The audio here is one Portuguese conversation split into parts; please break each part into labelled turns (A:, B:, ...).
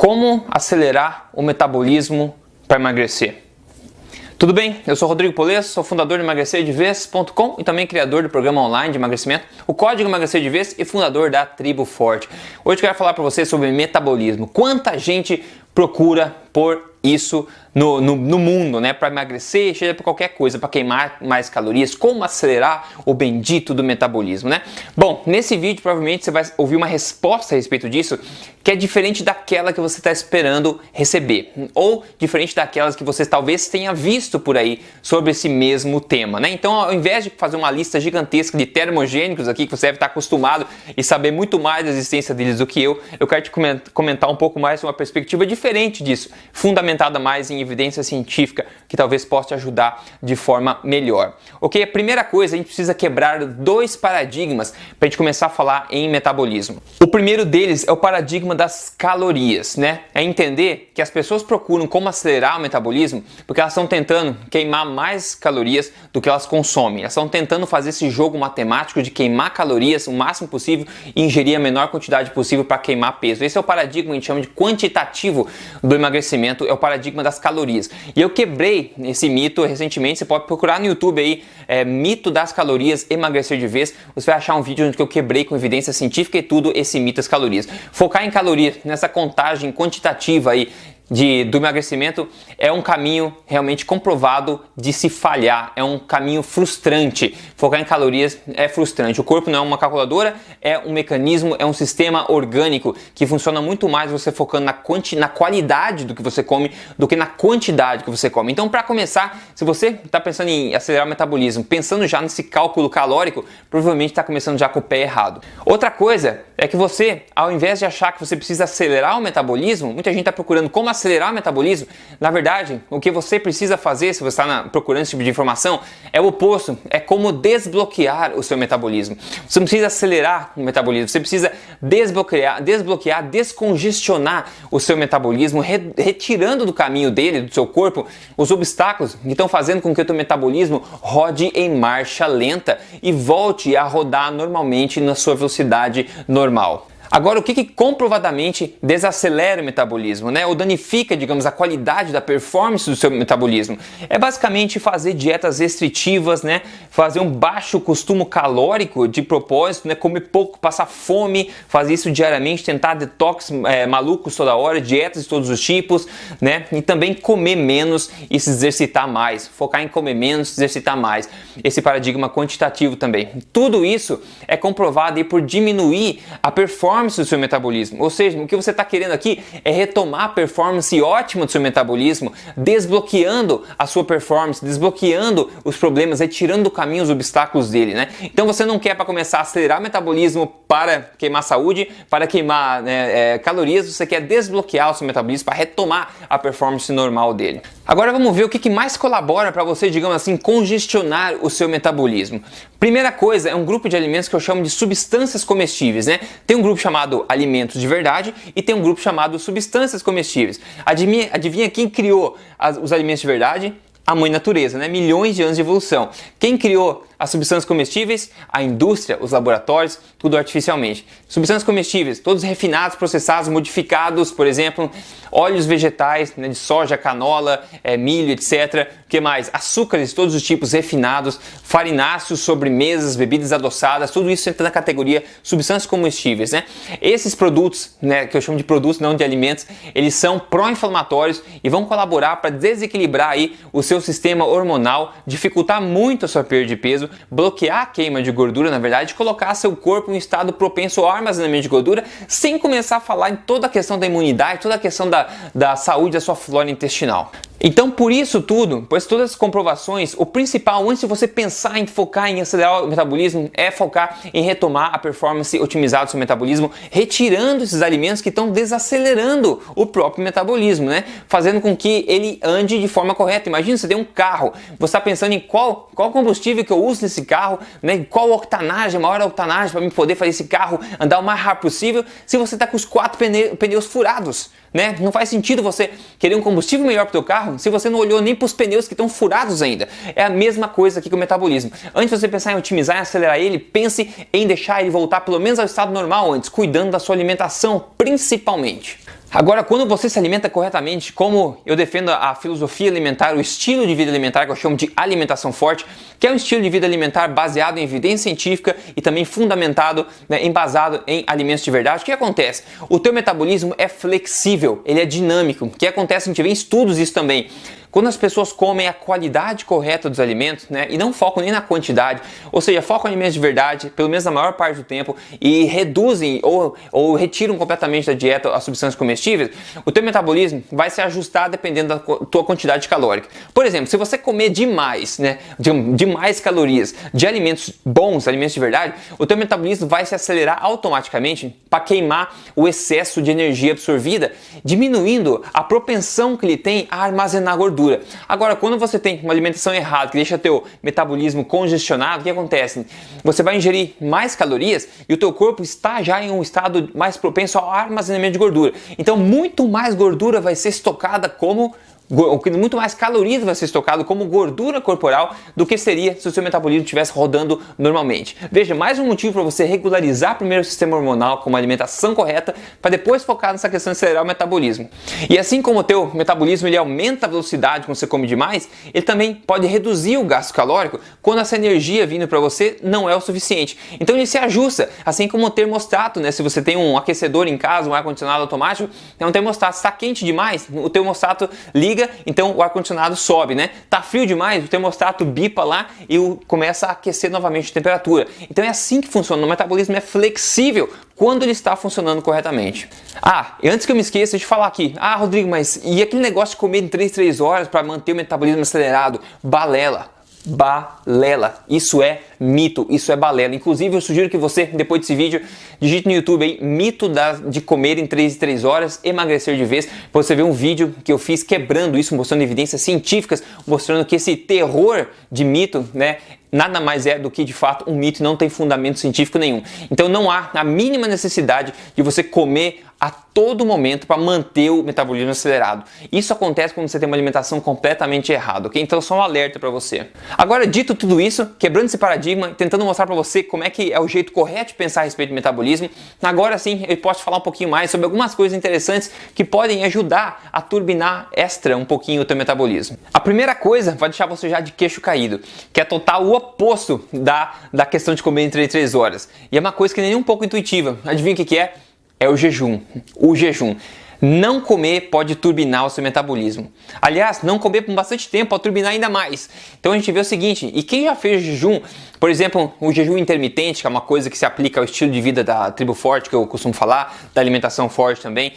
A: Como acelerar o metabolismo para emagrecer? Tudo bem? Eu sou Rodrigo Polesso, sou fundador do emagrecerdevez.com e também criador do programa online de emagrecimento, o Código Emagrecer de Vez e fundador da Tribo Forte. Hoje eu quero falar para você sobre metabolismo. Quanta gente procura por isso no mundo, né? Para emagrecer, seja para qualquer coisa, para queimar mais calorias, como acelerar o bendito do metabolismo, né? Bom, nesse vídeo provavelmente você vai ouvir uma resposta a respeito disso que é diferente daquela que você está esperando receber, ou diferente daquelas que você talvez tenha visto por aí sobre esse mesmo tema, né? Então, ao invés de fazer uma lista gigantesca de termogênicos aqui, que você deve estar acostumado e saber muito mais da existência deles do que eu quero te comentar um pouco mais uma perspectiva diferente disso, fundamentada mais em evidência científica, que talvez possa te ajudar de forma melhor. Ok? A primeira coisa, a gente precisa quebrar dois paradigmas para a gente começar a falar em metabolismo. O primeiro deles é o paradigma das calorias, né? É entender que as pessoas procuram como acelerar o metabolismo porque elas estão tentando queimar mais calorias do que elas consomem. Elas estão tentando fazer esse jogo matemático de queimar calorias o máximo possível e ingerir a menor quantidade possível para queimar peso. Esse é o paradigma que a gente chama de quantitativo do emagrecimento, é o paradigma das calorias. E eu quebrei esse mito recentemente, você pode procurar no YouTube aí, mito das calorias, emagrecer de vez, você vai achar um vídeo onde eu quebrei com evidência científica e tudo esse mito das calorias. Focar em calorias, nessa contagem quantitativa aí do emagrecimento é um caminho realmente comprovado de se falhar, é um caminho frustrante. Focar em calorias é frustrante. O corpo não é uma calculadora, é um mecanismo, é um sistema orgânico que funciona muito mais você focando na qualidade do que você come do que na quantidade que você come. Então, para começar, se você está pensando em acelerar o metabolismo, pensando já nesse cálculo calórico, provavelmente está começando já com o pé errado. Outra coisa é que você, ao invés de achar que você precisa acelerar o metabolismo, muita gente está procurando como acelerar o metabolismo. Na verdade, o que você precisa fazer, se você está procurando esse tipo de informação, é o oposto, é como desbloquear o seu metabolismo. Você não precisa acelerar o metabolismo, você precisa desbloquear, descongestionar o seu metabolismo, retirando do caminho dele, do seu corpo, os obstáculos que estão fazendo com que o seu metabolismo rode em marcha lenta e volte a rodar normalmente na sua velocidade normal. Agora, o que comprovadamente desacelera o metabolismo, né? Ou danifica, digamos, a qualidade da performance do seu metabolismo? É basicamente fazer dietas restritivas, né? Fazer um baixo consumo calórico de propósito, né? Comer pouco, passar fome, fazer isso diariamente, tentar detox malucos toda hora, dietas de todos os tipos, né? E também comer menos e se exercitar mais. Focar em comer menos, se exercitar mais. Esse paradigma quantitativo também. Tudo isso é comprovado aí por diminuir a performance do seu metabolismo. Ou seja, o que você está querendo aqui é retomar a performance ótima do seu metabolismo, desbloqueando a sua performance, desbloqueando os problemas, retirando do caminho os obstáculos dele, né? Então você não quer para começar a acelerar o metabolismo para queimar saúde, para queimar calorias, você quer desbloquear o seu metabolismo para retomar a performance normal dele. Agora vamos ver o que mais colabora para você, digamos assim, congestionar o seu metabolismo. Primeira coisa é um grupo de alimentos que eu chamo de substâncias comestíveis, né? Tem um grupo chamado alimentos de verdade e tem um grupo chamado substâncias comestíveis. Adivinha quem criou os alimentos de verdade? A mãe natureza, né? Milhões de anos de evolução. Quem criou as substâncias comestíveis? A indústria, os laboratórios, tudo artificialmente. Substâncias comestíveis, todos refinados, processados, modificados, por exemplo, óleos vegetais, né, de soja, canola, milho, etc. O que mais? Açúcares de todos os tipos refinados, farináceos, sobremesas, bebidas adoçadas, tudo isso entra na categoria substâncias comestíveis, né? Esses produtos, né, que eu chamo de produtos, não de alimentos, eles são pró-inflamatórios e vão colaborar para desequilibrar aí o seu sistema hormonal, dificultar muito a sua perda de peso, bloquear a queima de gordura, na verdade, colocar seu corpo em um estado propenso ao armazenamento de gordura, sem começar a falar em toda a questão da imunidade, toda a questão da saúde da sua flora intestinal. Então, por isso tudo, pois todas as comprovações, o principal, antes de você pensar em focar em acelerar o metabolismo, é focar em retomar a performance otimizada do seu metabolismo, retirando esses alimentos que estão desacelerando o próprio metabolismo, né? Fazendo com que ele ande de forma correta. Imagina, você tem um carro, você está pensando em qual combustível que eu uso nesse carro, né? Qual octanagem, a maior octanagem para mim poder fazer esse carro andar o mais rápido possível, se você está com os 4 pneus furados, né? Não faz sentido você querer um combustível melhor para o teu carro se você não olhou nem para os pneus que estão furados ainda. É a mesma coisa aqui com o metabolismo. Antes de você pensar em otimizar e acelerar ele, pense em deixar ele voltar pelo menos ao estado normal antes, cuidando da sua alimentação principalmente. Agora, quando você se alimenta corretamente, como eu defendo a filosofia alimentar, o estilo de vida alimentar, que eu chamo de alimentação forte, que é um estilo de vida alimentar baseado em evidência científica e também fundamentado, embasado em alimentos de verdade, o que acontece? O teu metabolismo é flexível, ele é dinâmico. O que acontece? A gente vê em estudos isso também. Quando as pessoas comem a qualidade correta dos alimentos, e não focam nem na quantidade, ou seja, focam em alimentos de verdade, pelo menos na maior parte do tempo, e reduzem ou retiram completamente da dieta as substâncias comestíveis, o teu metabolismo vai se ajustar dependendo da tua quantidade calórica. Por exemplo, se você comer demais, demais calorias de alimentos bons, alimentos de verdade, o teu metabolismo vai se acelerar automaticamente para queimar o excesso de energia absorvida, diminuindo a propensão que ele tem a armazenar gordura. Agora, quando você tem uma alimentação errada, que deixa teu metabolismo congestionado, o que acontece? Você vai ingerir mais calorias e o teu corpo está já em um estado mais propenso ao armazenamento de gordura. Então, muito mais gordura vai ser estocada muito mais calorias vai ser estocado como gordura corporal do que seria se o seu metabolismo estivesse rodando normalmente. Veja, mais um motivo para você regularizar primeiro o sistema hormonal com uma alimentação correta, para depois focar nessa questão de acelerar o metabolismo. E assim como o teu metabolismo ele aumenta a velocidade quando você come demais, ele também pode reduzir o gasto calórico quando essa energia vindo para você não é o suficiente. Então ele se ajusta, assim como o termostato, se você tem um aquecedor em casa, um ar-condicionado automático, um termostato está quente demais, o termostato liga, então o ar-condicionado sobe, Tá frio demais, o termostato bipa lá e começa a aquecer novamente a temperatura. Então é assim que funciona, o metabolismo é flexível quando ele está funcionando corretamente. E antes que eu me esqueça de falar aqui, Rodrigo, mas e aquele negócio de comer em 3 horas para manter o metabolismo acelerado? Balela. Isso é mito, isso é balela. Inclusive eu sugiro que você, depois desse vídeo, digite no YouTube aí, mito de comer em 3 horas, emagrecer de vez. Você vê um vídeo que eu fiz quebrando isso, mostrando evidências científicas, mostrando que esse terror de mito, nada mais é do que de fato um mito e não tem fundamento científico nenhum. Então não há a mínima necessidade de você comer a todo momento para manter o metabolismo acelerado. Isso acontece quando você tem uma alimentação completamente errada, ok? Então só um alerta para você. Agora, dito tudo isso, quebrando esse paradigma, tentando mostrar para você como é que é o jeito correto de pensar a respeito do metabolismo, agora sim eu posso falar um pouquinho mais sobre algumas coisas interessantes que podem ajudar a turbinar um pouquinho o teu metabolismo. A primeira coisa vai deixar você já de queixo caído, que é total o oposto da questão de comer entre 3 horas. E é uma coisa que nem um pouco intuitiva. Adivinha o que é? É o jejum. O jejum. Não comer pode turbinar o seu metabolismo. Aliás, não comer por bastante tempo pode turbinar ainda mais. Então a gente vê o seguinte, e quem já fez jejum, por exemplo, o jejum intermitente, que é uma coisa que se aplica ao estilo de vida da tribo forte, que eu costumo falar, da alimentação forte também,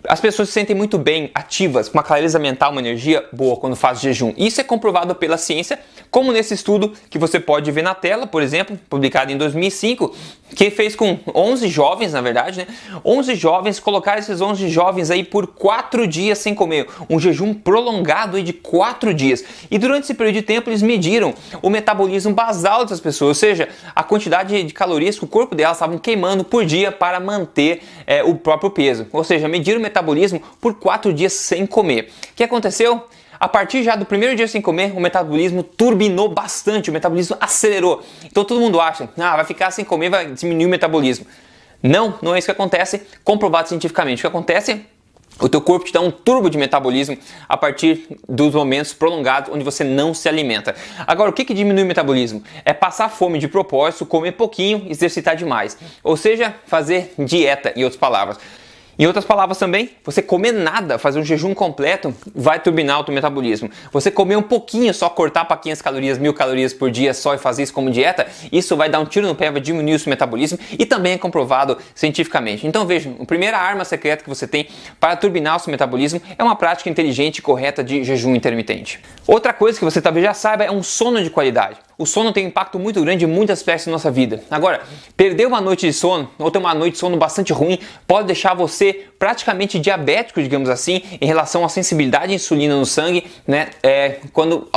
A: as pessoas se sentem muito bem, ativas, com uma clareza mental, uma energia boa quando faz jejum. Isso é comprovado pela ciência, como nesse estudo que você pode ver na tela, por exemplo, publicado em 2005, que fez com 11 jovens, na verdade, 11 jovens, colocaram esses 11 jovens aí por 4 dias sem comer, um jejum prolongado aí de 4 dias. E durante esse período de tempo eles mediram o metabolismo basal dessas pessoas, ou seja, a quantidade de calorias que o corpo delas estavam queimando por dia para manter o próprio peso. Ou seja, mediram o metabolismo por 4 dias sem comer. O que aconteceu? A partir já do primeiro dia sem comer, o metabolismo turbinou bastante, o metabolismo acelerou. Então todo mundo acha, vai ficar sem comer, vai diminuir o metabolismo. Não é isso que acontece, comprovado cientificamente. O que acontece? O teu corpo te dá um turbo de metabolismo a partir dos momentos prolongados onde você não se alimenta. Agora, o que diminui o metabolismo? É passar fome de propósito, comer pouquinho e exercitar demais. Ou seja, fazer dieta, em outras palavras. Em outras palavras também, você comer nada, fazer um jejum completo, vai turbinar o teu metabolismo. Você comer um pouquinho, só cortar para 500 calorias, 1000 calorias por dia só e fazer isso como dieta, isso vai dar um tiro no pé, vai diminuir o seu metabolismo e também é comprovado cientificamente. Então vejam, a primeira arma secreta que você tem para turbinar o seu metabolismo é uma prática inteligente e correta de jejum intermitente. Outra coisa que você talvez já saiba é um sono de qualidade. O sono tem um impacto muito grande em muitos aspectos da nossa vida. Agora, perder uma noite de sono ou ter uma noite de sono bastante ruim pode deixar você praticamente diabético, digamos assim, em relação à sensibilidade à insulina no sangue,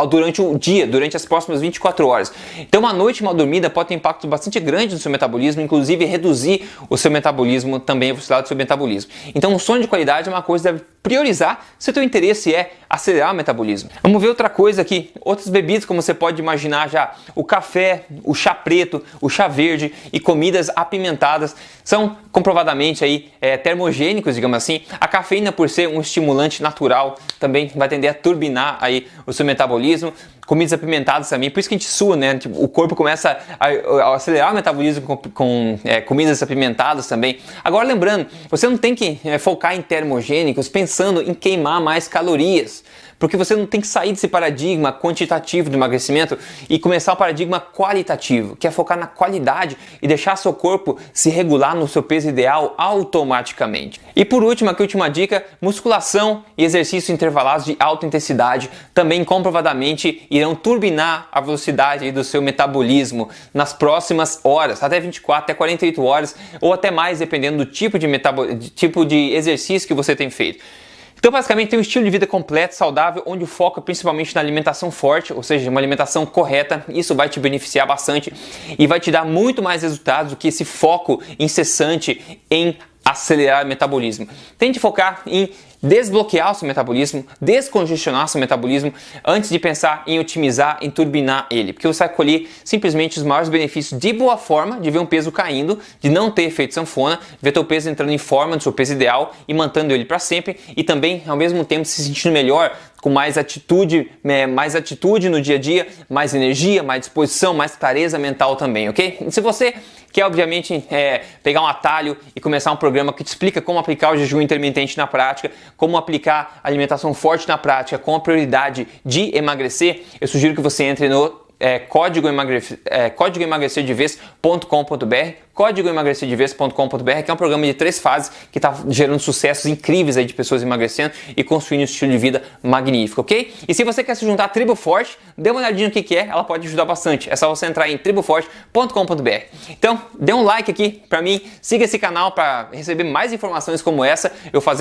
A: durante o dia, durante as próximas 24 horas. Então, uma noite mal dormida pode ter um impacto bastante grande no seu metabolismo, inclusive reduzir o seu metabolismo, também a velocidade do seu metabolismo. Então, um sono de qualidade é uma coisa que deve priorizar se o teu interesse é acelerar o metabolismo. Vamos ver outra coisa aqui, outras bebidas como você pode imaginar já, o café, o chá preto, o chá verde e comidas apimentadas são comprovadamente aí termogênicos, digamos assim. A cafeína, por ser um estimulante natural, também vai tender a turbinar aí o seu metabolismo. Comidas apimentadas também, por isso que a gente sua, né? Tipo, o corpo começa a acelerar o metabolismo com comidas apimentadas também. Agora lembrando, você não tem que focar em termogênicos pensando em queimar mais calorias, porque você não tem que sair desse paradigma quantitativo do emagrecimento e começar o paradigma qualitativo, que é focar na qualidade e deixar seu corpo se regular no seu peso ideal automaticamente. E por último, aqui a última dica, musculação e exercícios intervalados de alta intensidade também comprovadamente irão turbinar a velocidade do seu metabolismo nas próximas horas, até 24, até 48 horas ou até mais, dependendo do tipo de exercício que você tem feito. Então, basicamente, tem um estilo de vida completo, saudável, onde o foco é principalmente na alimentação forte, ou seja, uma alimentação correta. Isso vai te beneficiar bastante e vai te dar muito mais resultados do que esse foco incessante em acelerar o metabolismo. Tente focar em desbloquear o seu metabolismo, descongestionar o seu metabolismo antes de pensar em otimizar, em turbinar ele, porque você vai colher simplesmente os maiores benefícios de boa forma, de ver um peso caindo, de não ter efeito sanfona, ver teu peso entrando em forma do seu peso ideal e mantendo ele para sempre e também ao mesmo tempo se sentindo melhor, com mais atitude no dia a dia, mais energia, mais disposição, mais clareza mental também, ok? E se você quer, obviamente, pegar um atalho e começar um programa que te explica como aplicar o jejum intermitente na prática, como aplicar alimentação forte na prática com a prioridade de emagrecer, eu sugiro que você entre no códigoemagrecerdevez.com.br, códigoemagrecerdevez.com.br, que é um programa de 3 fases que está gerando sucessos incríveis aí de pessoas emagrecendo e construindo um estilo de vida magnífico, ok? E se você quer se juntar à Tribo Forte, dê uma olhadinha no que é, ela pode ajudar bastante. É só você entrar em triboforte.com.br. Então, dê um like aqui para mim, siga esse canal para receber mais informações como essa,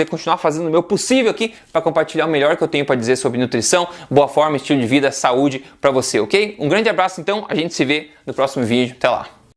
A: continuar fazendo o meu possível aqui para compartilhar o melhor que eu tenho para dizer sobre nutrição, boa forma, estilo de vida, saúde para você, ok? Um grande abraço então, a gente se vê no próximo vídeo, até lá!